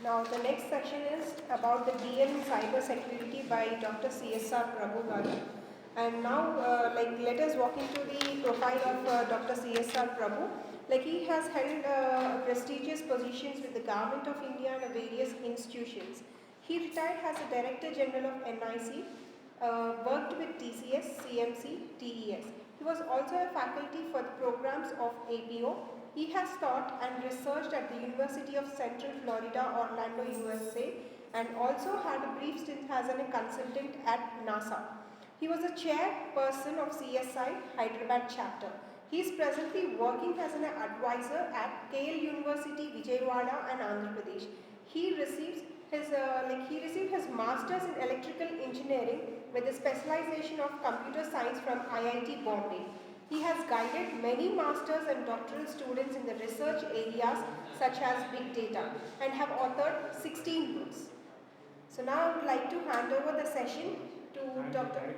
Now the next section is about the DL in cyber security by Dr. C.S.R.Prabhu garu. And now let us walk into the profile of Dr. C.S.R.Prabhu. Like he has held prestigious positions with the Government of India and various institutions. He retired as a Director General of NIC, worked with TCS, CMC, TES. He was also a faculty for the programs of APO. He has taught and researched at the University of Central Florida, Orlando, USA, and also had a brief stint as a consultant at NASA. He was a chairperson of CSI Hyderabad chapter. He is presently working as an advisor at KL University, Vijayawada and Andhra Pradesh. He received his master's in electrical engineering with a specialization of computer science from IIT Bombay. He has guided many masters and doctoral students in the research areas such as big data and have authored 16 books. So now I would like to hand over the session to Dr.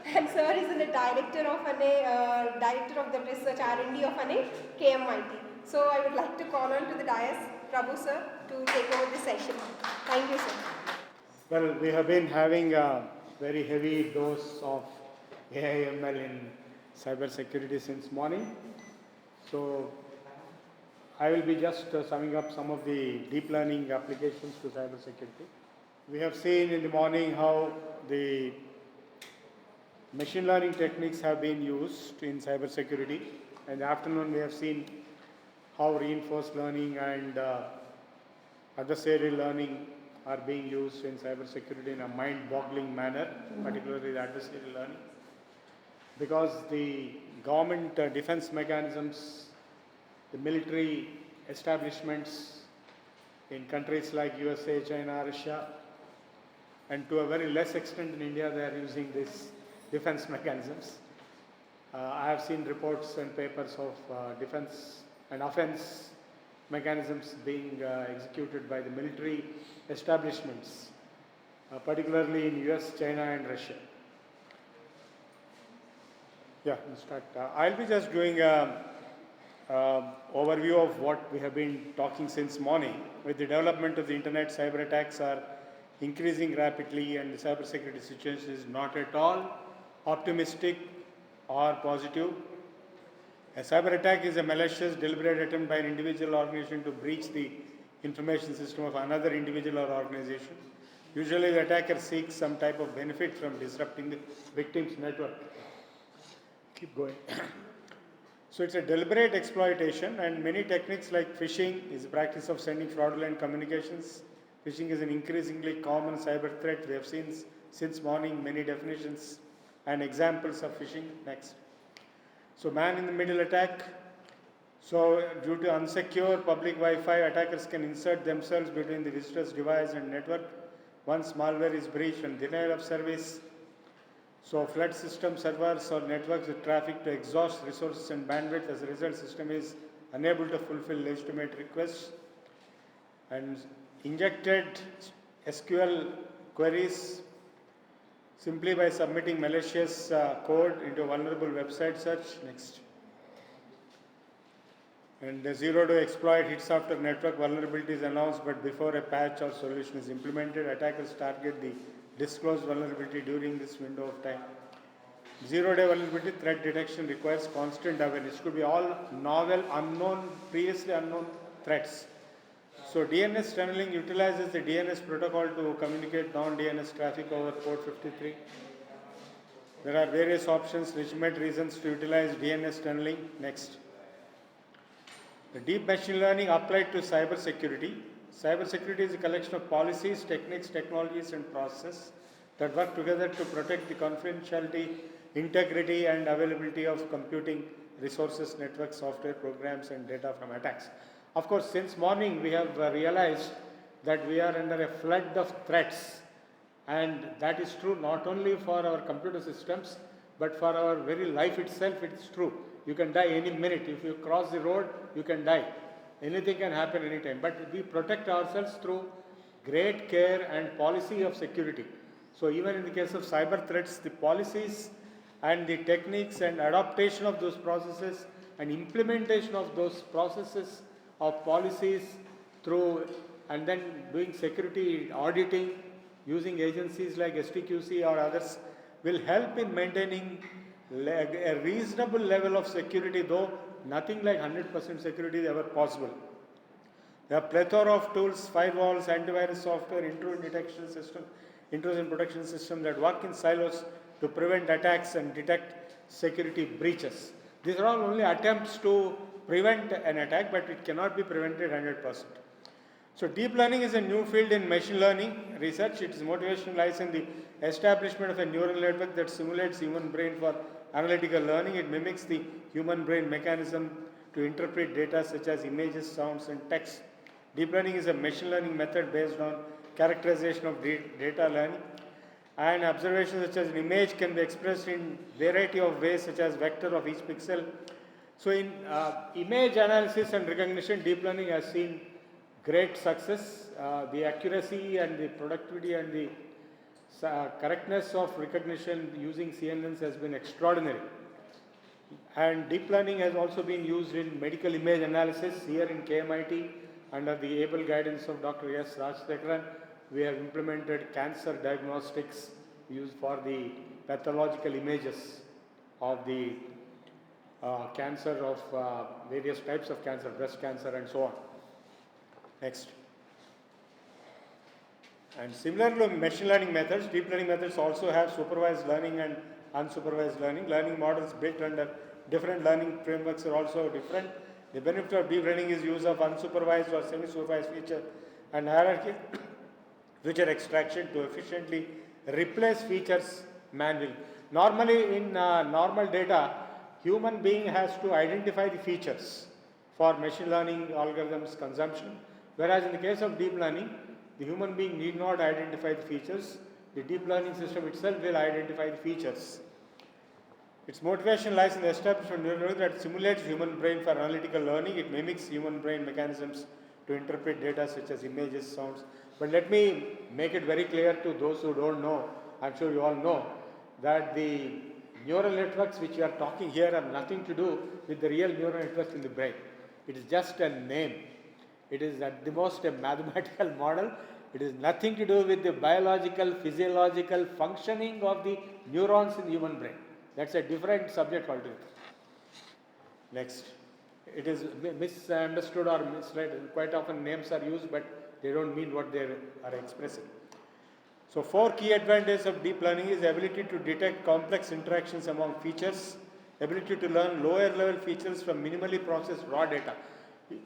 And sir is the director of the research R&D of KMIT. So I would like to call on to the dais Prabhu sir to take over the session. Thank you, sir. Well, we have been having a very heavy dose of AI/ML in cyber security since morning. So I will be just summing up some of the deep learning applications to cyber security. We have seen in the morning how the machine learning techniques have been used in cyber security. In the afternoon, we have seen how reinforced learning and adversarial learning are being used in cyber security in a mind-boggling manner, particularly the adversarial learning. Because the government defense mechanisms, the military establishments in countries like USA, China, Russia, and to a very less extent in India, they are using these defense mechanisms. I have seen reports and papers of defense and offense mechanisms being executed by the military establishments, particularly in US, China and Russia. Yeah, we'll start. I'll be just doing an overview of what we have been talking since morning. With the development of the internet, cyber attacks are increasing rapidly and the cyber security situation is not at all optimistic or positive. A cyber attack is a malicious, deliberate attempt by an individual or organization to breach the information system of another individual or organization. Usually the attacker seeks some type of benefit from disrupting the victim's network. Keep going. So it's a deliberate exploitation, and many techniques like phishing is the practice of sending fraudulent communications. Phishing is an increasingly common cyber threat. We have seen since morning many definitions and examples of phishing. Next. So man-in-the-middle attack. So due to unsecure public Wi-Fi, attackers can insert themselves between the visitor's device and network. Once malware is breached and denial of service, so flood system servers or networks with traffic to exhaust resources and bandwidth. As a result, system is unable to fulfill legitimate requests. And injected SQL queries simply by submitting malicious code into a vulnerable website search. Next. And the zero-day exploit hits after network vulnerability is announced but before a patch or solution is implemented. Attackers target the disclosed vulnerability during this window of time. Zero-day vulnerability threat detection requires constant awareness. It could be all novel, unknown, previously unknown threats. So DNS tunneling utilizes the DNS protocol to communicate non-DNS traffic over port 53. There are various options, legitimate reasons to utilize DNS tunneling. Next. The deep machine learning applied to cyber security. Cyber security is a collection of policies, techniques, technologies and processes that work together to protect the confidentiality, integrity and availability of computing resources, networks, software, programs and data from attacks. Of course, since morning we have realized that we are under a flood of threats, and that is true not only for our computer systems but for our very life itself. It is true. You can die any minute. If you cross the road, you can die. Anything can happen anytime. But we protect ourselves through great care and policy of security. So even in the case of cyber threats, the policies and the techniques and adaptation of those processes and implementation of those processes of policies through, and then doing security auditing using agencies like STQC or others will help in maintaining a reasonable level of security, though nothing like 100% security is ever possible. There are plethora of tools, firewalls, antivirus software, intrusion protection system that work in silos to prevent attacks and detect security breaches. These are all only attempts to prevent an attack, but it cannot be prevented 100%. So deep learning is a new field in machine learning research. Its motivation lies in the establishment of a neural network that simulates human brain for analytical learning. It mimics the human brain mechanism to interpret data such as images, sounds, and text. Deep learning is a machine learning method based on characterization of data learning, and observations such as an image can be expressed in variety of ways such as vector of each pixel. So in image analysis and recognition, deep learning has seen great success. The accuracy and the productivity and the correctness of recognition using CNNs has been extraordinary. And deep learning has also been used in medical image analysis. Here in KMIT, under the able guidance of Dr. S.R.Prabhu, we have implemented cancer diagnostics used for the pathological images of the cancer of various types of cancer, breast cancer and so on. Next. And similarly, machine learning methods, deep learning methods also have supervised learning and unsupervised learning. Learning models built under different learning frameworks are also different. The benefit of deep learning is use of unsupervised or semi-supervised feature and hierarchy feature extraction to efficiently replace features manually. Normally in normal data, human being has to identify the features for machine learning algorithms consumption, whereas in the case of deep learning, the human being need not identify the features. The deep learning system itself will identify the features. Its motivation lies in the establishment of neural network that simulates human brain for analytical learning. It mimics human brain mechanisms to interpret data such as images, sounds. But let me make it very clear to those who don't know, I'm sure you all know, that the neural networks which we are talking here have nothing to do with the real neural networks in the brain. It is just a name. It is at the most a mathematical model. It is nothing to do with the biological, physiological functioning of the neurons in the human brain. That's a different subject altogether. Next. It is misunderstood or misread. Quite often names are used, but they don't mean what they are expressing. So 4 key advantages of deep learning is ability to detect complex interactions among features, ability to learn lower level features from minimally processed raw data.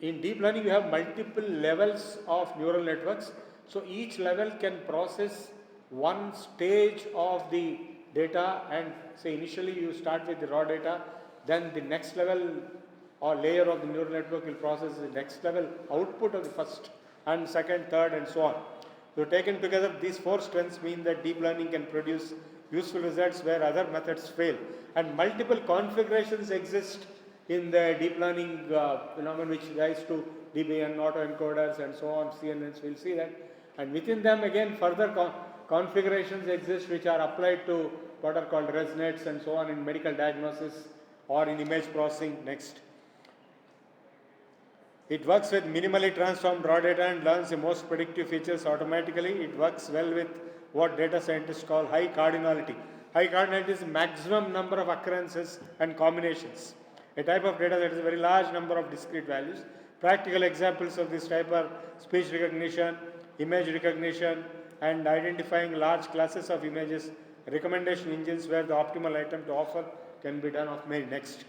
In deep learning, you have multiple levels of neural networks. So each level can process one stage of the data, and say initially you start with the raw data, then the next level or layer of the neural network will process the next level output of the first and second, third and so on. So taken together, these 4 strengths mean that deep learning can produce useful results where other methods fail, and multiple configurations exist in the deep learning phenomenon, which rise to DBN, autoencoders and so on, CNNs, we'll see that. And within them again further configurations exist which are applied to what are called ResNets and so on in medical diagnosis or in image processing. Next. It works with minimally transformed raw data and learns the most predictive features automatically. It works well with what data scientists call high cardinality. High cardinality is the maximum number of occurrences and combinations. A type of data that is a very large number of discrete values. Practical examples of this type are speech recognition, image recognition, and identifying large classes of images, recommendation engines where the optimal item to offer can be done of many. Next.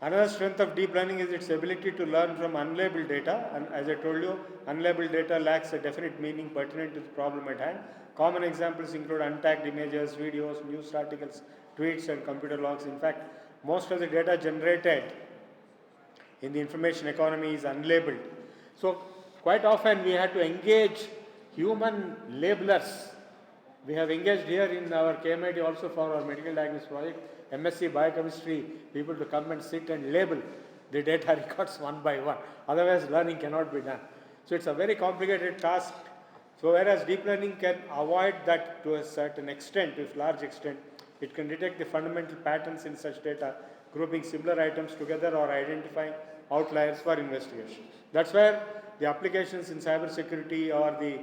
Another strength of deep learning is its ability to learn from unlabeled data, and as I told you, unlabeled data lacks a definite meaning pertinent to the problem at hand. Common examples include untagged images, videos, news articles, tweets and computer logs. In fact, most of the data generated in the information economy is unlabeled. So quite often we have to engage human labelers. We have engaged here in our KMIT also for our medical diagnosis project, MSc Biochemistry, people to come and sit and label the data records one by one. Otherwise learning cannot be done. So it's a very complicated task. So whereas deep learning can avoid that to a certain extent, to a large extent, it can detect the fundamental patterns in such data, grouping similar items together or identifying outliers for investigation. That's where the applications in cybersecurity or the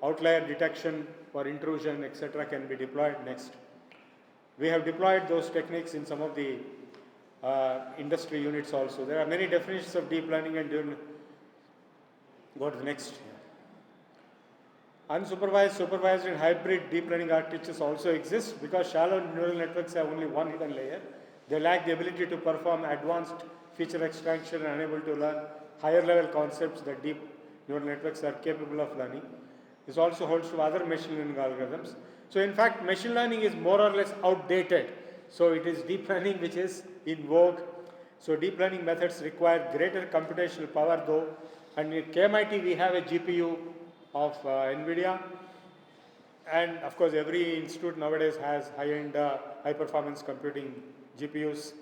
outlier detection for intrusion, etc. can be deployed. Next. We have deployed those techniques in some of the industry units also. There are many definitions of deep learning and go to the next. Unsupervised, supervised and hybrid deep learning architectures also exist because shallow neural networks have only one hidden layer. They lack the ability to perform advanced feature extraction and unable to learn higher level concepts that deep neural networks are capable of learning. This also holds true other machine learning algorithms. So in fact, machine learning is more or less outdated. So it is deep learning which is in vogue. So deep learning methods require greater computational power though. And at KMIT we have a GPU of NVIDIA. And of course every institute nowadays has high-end high-performance computing GPUs.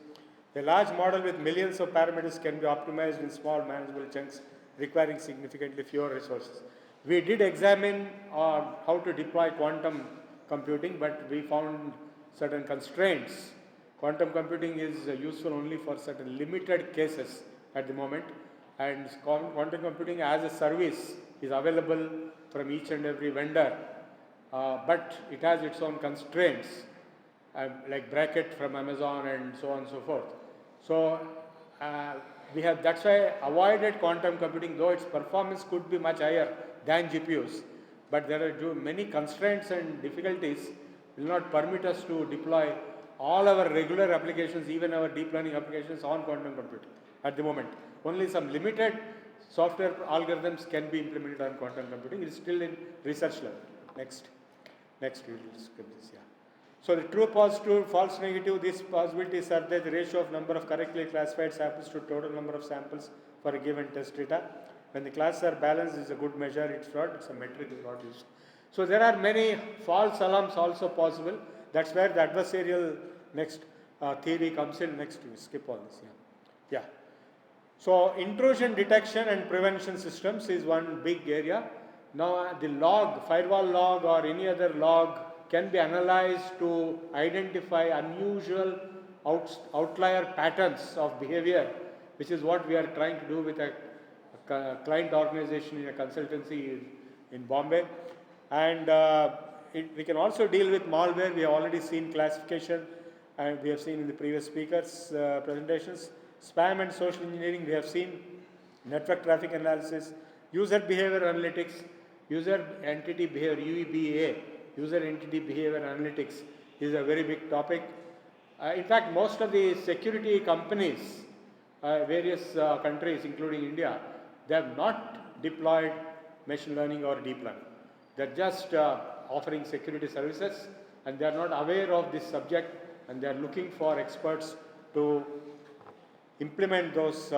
A large model with millions of parameters can be optimized in small manageable chunks requiring significantly fewer resources. We did examine how to deploy quantum computing, but we found certain constraints. Quantum computing is useful only for certain limited cases at the moment, and quantum computing as a service is available from each and every vendor, but it has its own constraints, like bracket from Amazon and so on and so forth. So we have, that's why avoided quantum computing, though its performance could be much higher than GPUs, but there are many constraints and difficulties will not permit us to deploy all our regular applications, even our deep learning applications on quantum computing at the moment. Only some limited software algorithms can be implemented on quantum computing. It is still in research level. Next we will skip this. Yeah. So the true positive, false negative, these possibilities are the ratio of number of correctly classified samples to total number of samples for a given test data. When the classes are balanced, is a good measure. It's not. It's a metric is not used. So there are many false alarms also possible. That's where the adversarial theory comes in. Next, we skip all this. Yeah. So intrusion detection and prevention systems is one big area. Now the log, firewall log or any other log can be analyzed to identify unusual outlier patterns of behavior, which is what we are trying to do with a client organization in a consultancy in Bombay. And we can also deal with malware. We have already seen classification, and we have seen in the previous speakers' presentations. Spam and social engineering, we have seen network traffic analysis, user behavior analytics, user entity behavior, UEBA, user entity behavior analytics is a very big topic. In fact, most of the security companies, various countries including India, they have not deployed machine learning or deep learning. They are just offering security services, and they are not aware of this subject, and they are looking for experts to implement those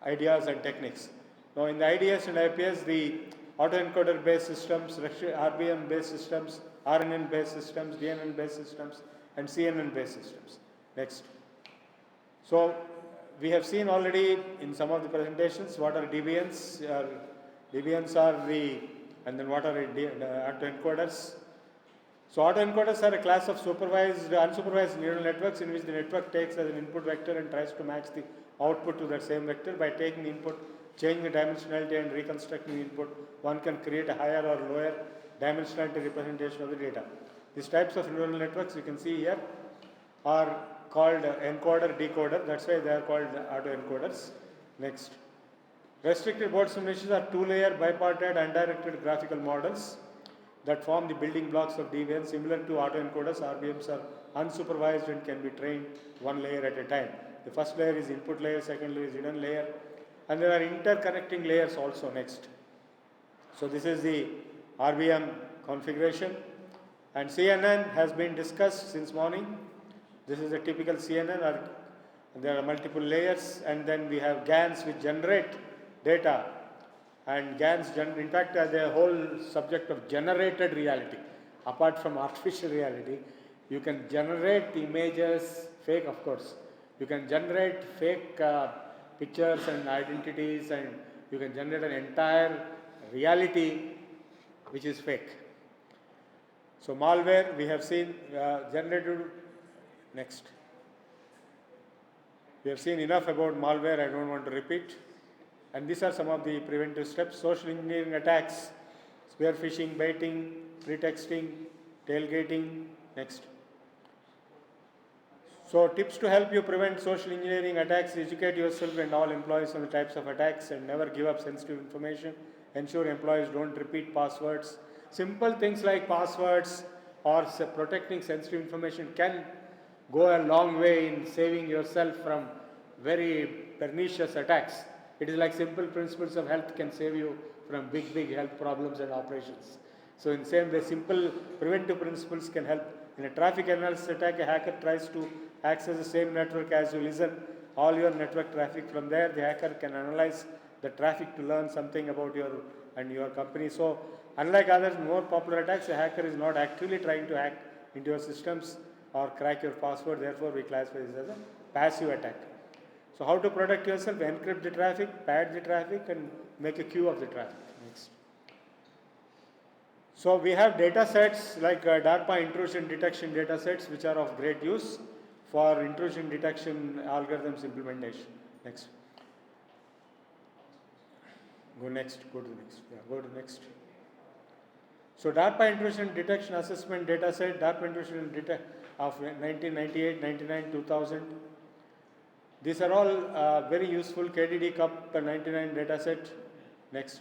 ideas and techniques. Now in the IDS and IPS, the autoencoder based systems, RBM based systems, RNN based systems, DNN based systems and CNN based systems. Next. So we have seen already in some of the presentations what are deviants. Deviants are and then what are autoencoders. So autoencoders are a class of supervised, unsupervised neural networks in which the network takes as an input vector and tries to match the output to that same vector. By taking the input, changing the dimensionality and reconstructing the input, one can create a higher or lower dimensionality representation of the data. These types of neural networks you can see here are called encoder, decoder. That's why they are called autoencoders. Next. Restricted board simulations are two-layer, bipartite, undirected graphical models that form the building blocks of deviance. Similar to autoencoders, RBMs are unsupervised and can be trained one layer at a time. The first layer is input layer, second layer is hidden layer, and there are interconnecting layers also next. So this is the RBM configuration, and CNN has been discussed since morning. This is a typical CNN, there are multiple layers, and then we have GANs which generate data. And GANs, in fact, the whole subject of generated reality, apart from artificial reality, you can generate images, fake of course, you can generate fake pictures and identities, and you can generate an entire reality which is fake. So malware, we have seen generated, next. We have seen enough about malware, I don't want to repeat. And these are some of the preventive steps. Social engineering attacks, spear phishing, baiting, pretexting, tailgating. Next. So tips to help you prevent social engineering attacks: educate yourself and all employees on the types of attacks and never give up sensitive information. Ensure employees don't repeat passwords. Simple things like passwords or protecting sensitive information can go a long way in saving yourself from very pernicious attacks. It is like simple principles of health can save you from big health problems and operations. So in the same way, simple preventive principles can help. In a traffic analysis attack, a hacker tries to access the same network as you listen all your network traffic. From there, the hacker can analyze the traffic to learn something about your company. So unlike other more popular attacks, a hacker is not actively trying to hack into your systems or crack your password. Therefore, we classify this as a passive attack. So how to protect yourself? Encrypt the traffic, pad the traffic, and make a queue of the traffic. Next. So we have data sets like DARPA intrusion detection data sets, which are of great use for intrusion detection algorithms implementation. Next. Go next. Go to the next. Yeah, go to next. So DARPA intrusion detection assessment data set, DARPA intrusion of 1998, 99, 2000. These are all very useful. KDD Cup 99 data set. Next.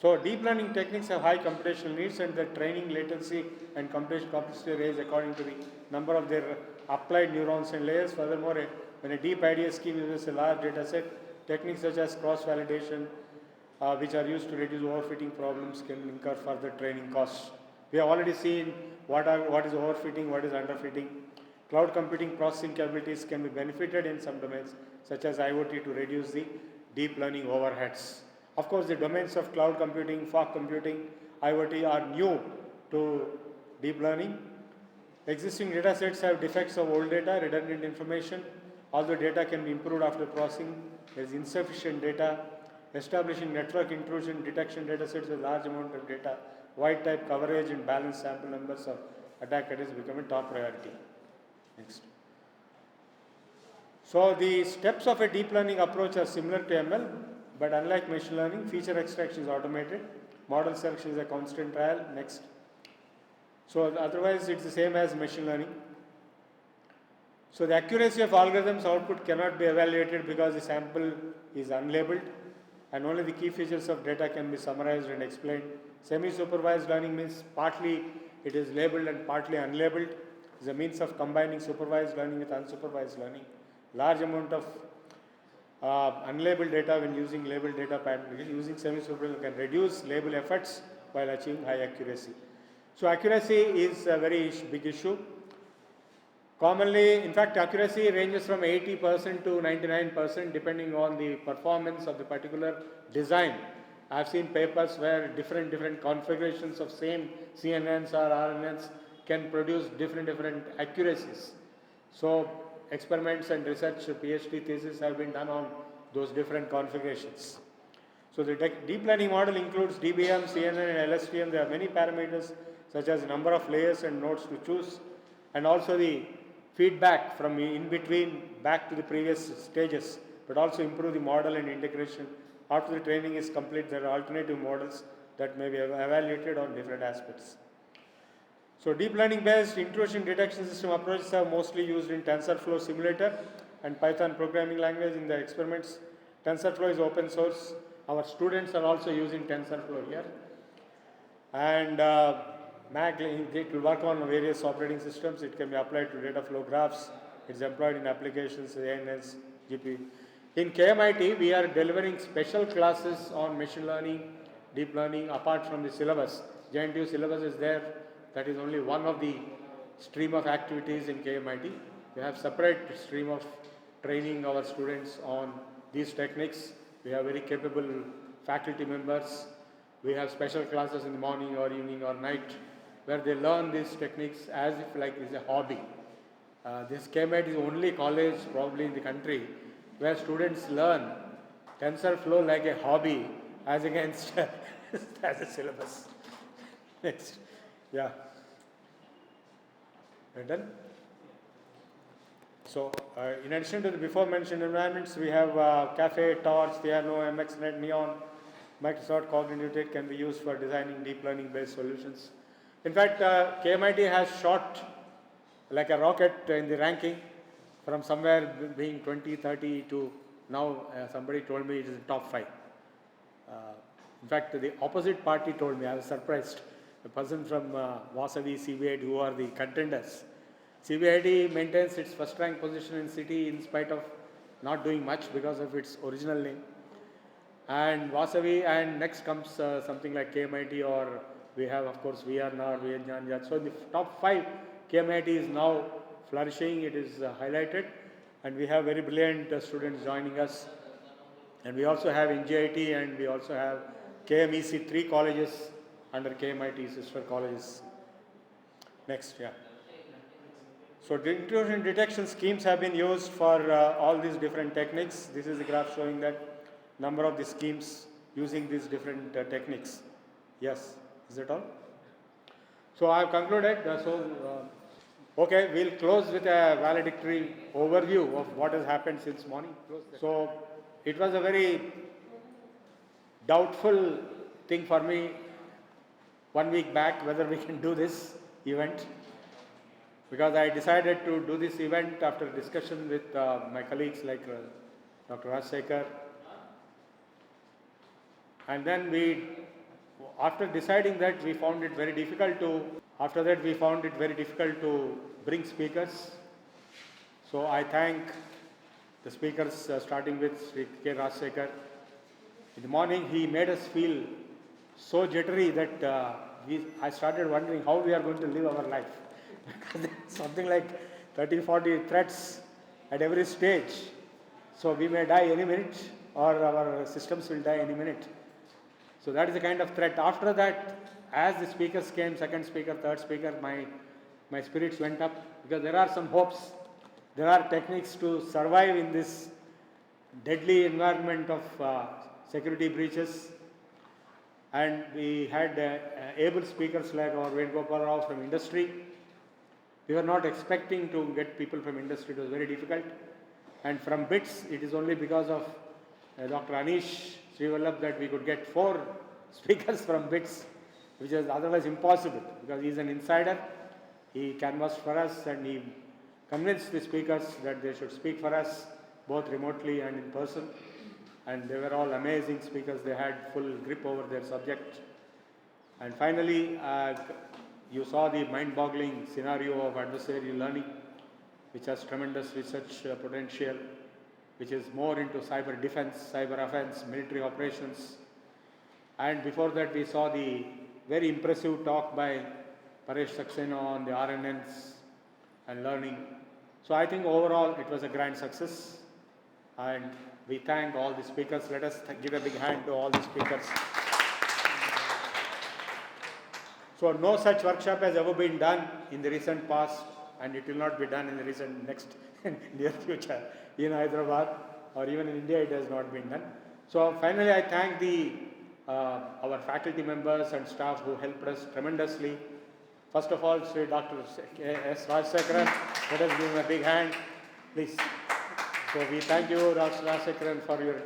So deep learning techniques have high computational needs, and the training latency and computational complexity range according to the number of their applied neurons and layers. Furthermore, when a deep idea scheme uses a large data set, techniques such as cross-validation, which are used to reduce overfitting problems, can incur further training costs. We have already seen what is overfitting, what is underfitting. Cloud computing processing capabilities can be benefited in some domains, such as IoT, to reduce the deep learning overheads. Of course, the domains of cloud computing, fog computing, IoT are new to deep learning. Existing data sets have defects of old data, redundant information. Although data can be improved after processing, there is insufficient data. Establishing network intrusion detection data sets with large amount of data, wide type coverage, and balanced sample numbers of attack has become a top priority. Next. So the steps of a deep learning approach are similar to ML, but unlike machine learning, feature extraction is automated. Model selection is a constant trial. Next. So otherwise, it's the same as machine learning. So the accuracy of algorithms output cannot be evaluated because the sample is unlabeled, and only the key features of data can be summarized and explained. Semi-supervised learning means partly it is labeled and partly unlabeled. It is a means of combining supervised learning with unsupervised learning. Large amount of unlabeled data when using labeled data pattern. Using semi-supervised can reduce label efforts while achieving high accuracy. So accuracy is a very big issue. Commonly, in fact, accuracy ranges from 80% to 99% depending on the performance of the particular design. I have seen papers where different configurations of same CNNs or RNNs can produce different accuracies. So experiments and research PhD theses have been done on those different configurations. So the deep learning model includes DBM, CNN, and LSTM. There are many parameters such as number of layers and nodes to choose, and also the feedback from in between back to the previous stages, but also improve the model and integration. After the training is complete, there are alternative models that may be evaluated on different aspects. So deep learning based intrusion detection system approaches are mostly used in TensorFlow simulator and Python programming language in the experiments. TensorFlow is open source. Our students are also using TensorFlow here. And Mac, it will work on various operating systems. It can be applied to data flow graphs. It's employed in applications, ANS, GPU. In KMIT, we are delivering special classes on machine learning, deep learning, apart from the syllabus. JNTU syllabus is there. That is only one of the stream of activities in KMIT. We have separate stream of training our students on these techniques. We have very capable faculty members. We have special classes in the morning or evening or night where they learn these techniques as if like it's a hobby. This KMIT is the only college probably in the country where students learn TensorFlow like a hobby as against as a syllabus. Next. Yeah. We're done? So, in addition to the before mentioned environments, we have Cafe, Torch, Theano, MXNet, Neon, Microsoft Cognitive Tech can be used for designing deep learning based solutions. In fact, KMIT has shot like a rocket in the ranking from somewhere being 20, 30 to now somebody told me it is in top 5. In fact, the opposite party told me, I was surprised. A person from Vasavi, CBIT, who are the contenders. CBIT maintains its first rank position in city in spite of not doing much because of its original name. And Vasavi, and next comes something like KMIT, or we have, of course, VRNAR, VNJAN. So in the top 5, KMIT is now flourishing, it is highlighted, and we have very brilliant students joining us. And we also have NJIT, and we also have KMEC, 3 colleges under KMIT, sister colleges. Next, yeah. So the intrusion detection schemes have been used for all these different techniques. This is a graph showing that number of the schemes using these different techniques. Yes, is that all? So I have concluded. Okay, we'll close with a valedictory overview of what has happened since morning. So it was a very doubtful thing for me 1 week back whether we can do this event, because I decided to do this event after discussion with my colleagues like Dr. Rajsekhar. And then after deciding that, we found it very difficult to bring speakers. So I thank the speakers starting with Sri K. Rajsekhar. In the morning, he made us feel so jittery that I started wondering how we are going to live our life. Something like 30, 40 threats at every stage. So we may die any minute, or our systems will die any minute. So that is the kind of threat. After that, as the speakers came, second speaker, third speaker, my spirits went up, because there are some hopes. There are techniques to survive in this deadly environment of security breaches. And we had able speakers like our Venugopal Rao from industry. We were not expecting to get people from industry. It was very difficult. And from BITS, it is only because of Dr. Anish Srivallabh that we could get 4 speakers from BITS, which is otherwise impossible, because he is an insider. He canvassed for us and he convinced the speakers that they should speak for us, both remotely and in person. And they were all amazing speakers. They had full grip over their subject. And finally, you saw the mind-boggling scenario of adversarial learning, which has tremendous research potential, which is more into cyber defense, cyber offense, military operations. And before that, we saw the very impressive talk by Paresh Saxena on the RNNs and learning. So I think overall it was a grand success, and we thank all the speakers. Let us give a big hand to all the speakers. So no such workshop has ever been done in the recent past, and it will not be done in the recent next near future in Hyderabad, or even in India it has not been done. So finally I thank our faculty members and staff who helped us tremendously. First of all, Sri Dr.C.S.R.Prabhu, let us give him a big hand, please. So we thank you, Dr. Rajsekhar, for your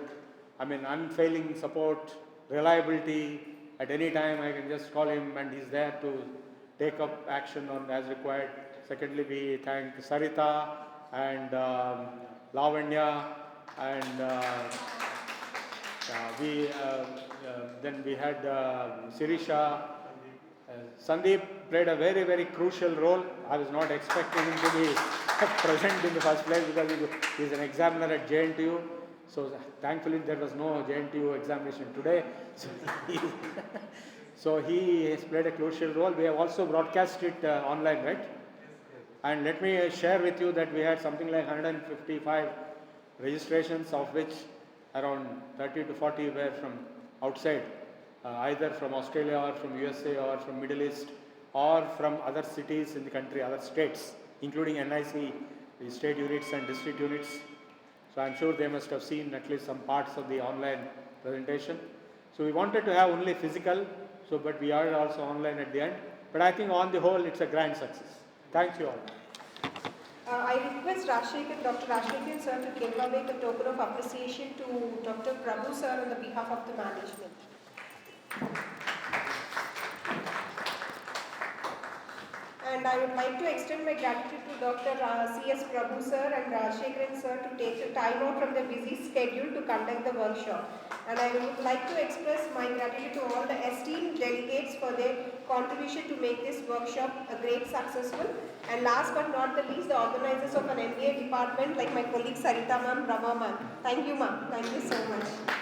unfailing support, reliability. At any time I can just call him and he's there to take up action on as required. Secondly, we thank Sarita and Lavanya, and then we had Sirisha. Sandeep played a very, very crucial role. I was not expecting him to be present in the first place, because he is an examiner at JNTU. So thankfully there was no JNTU examination today. So he has played a crucial role. We have also broadcast it online, right? And let me share with you that we had something like 155 registrations, of which around 30 to 40 were from outside, either from Australia or from USA or from Middle East or from other cities in the country, other states, including NIC, the state units and district units. So I'm sure they must have seen at least some parts of the online presentation. So we wanted to have only physical, but we are also online at the end. But I think on the whole, it's a grand success. Thank you all. I I request Dr. Rashekhan sir to give away the token of appreciation to Dr. Prabhu sir on the behalf of the management. And I would like to extend my gratitude to Dr. C.S.R.Prabhu sir and Rajshekharan sir to take the time out from their busy schedule to conduct the workshop. And I would like to express my gratitude to all the esteemed delegates for their contribution to make this workshop a great successful. And last but not the least, the organizers of an MBA department like my colleague Sarita ma'am, Rama ma'am. Thank you ma'am. Thank you so much.